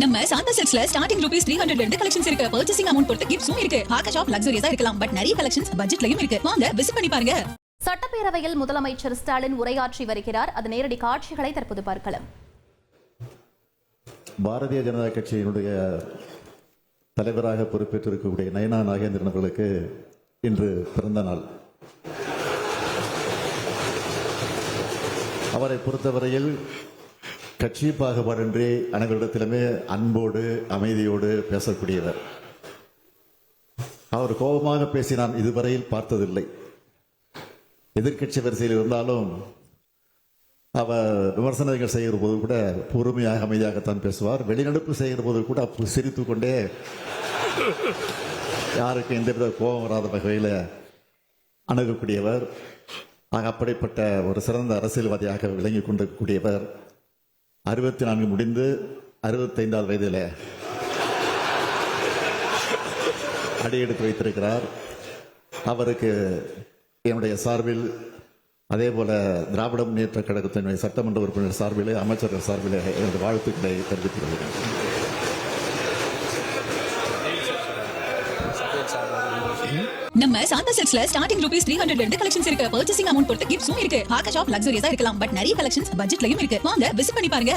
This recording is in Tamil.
நம்ம சாந்தா சில்க்ஸ்ல ஸ்டார்டிங் ரூபீஸ் 300 ல இருந்து கலெக்ஷன்ஸ் இருக்கு. பர்ச்சேசிங் அமௌண்ட் பொறுத்து கிஃப்ட்ஸும் இருக்கு. ஆகா ஷாப் லக்ஸரியா இருக்கலாம், பட் நிறைய கலெக்ஷன்ஸ் பட்ஜெட்லயும் இருக்கு. வாங்க விசிட் பண்ணி பாருங்க. சட்டப்பேரவையில் முதலமைச்சர் ஸ்டாலின் உரையாற்றி வருகிறார். அது நேரடி காட்சிகளை தற்போது பார்க்கலாம். பாரதிய ஜனதா கட்சியினுடைய தலைவராக பொறுப்பேற்றிருக்கக்கூடிய நயனா நாகேந்திரன் அவர்களுக்கு இன்று பிறந்த நாள். அவரை பொறுத்தவரையில் கட்சி பாகுபாடின்றி அனைவரிடத்திலுமே அன்போடு அமைதியோடு பேசக்கூடியவர். அவர் கோபமாக பேசி நான் இதுவரையில் பார்த்ததில்லை. எதிர்கட்சி வரிசையில் இருந்தாலும் அவர் விமர்சனங்கள் செய்கிற போது கூட பொறுமையாக அமைதியாகத்தான் பேசுவார். வெளிநடப்பு செய்கிற போது கூட சிரித்து கொண்டே யாருக்கும் எந்தவித கோபம் வராத வகையில் அணுகக்கூடியவர். அப்படிப்பட்ட ஒரு சிறந்த அரசியல்வாதியாக விளங்கி கொண்டிருக்கக்கூடியவர் 64 முடிந்து 65வது வயதில் அடியெடுத்து வைத்திருக்கிறார். அவருக்கு என்னுடைய சார்பில், அதே போல திராவிட முன்னேற்ற கழகத்தினுடைய சட்டமன்ற உறுப்பினர் சார்பிலே, அமைச்சர்கள் சார்பிலே என்னுடைய வாழ்த்துக்களை தெரிவித்துக் கொள்கிறேன். நம்ம சாந்தா சில்க்ஸ்ல ஸ்டார்டிங் ரூபீஸ் 300 ல இருந்து கலெக்ஷன்ஸ் இருக்கு. பர்ச்சேசிங் அமௌண்ட் பொறுத்து கிஃப்ட்ஸும் இருக்கு. ஆகா ஷாப் லக்ஸரியா இருக்கலாம், பட் நிறைய கலெக்ஷன்ஸ் பட்ஜெட்லயும் இருக்கு. வாங்க விசிட் பண்ணி பாருங்க.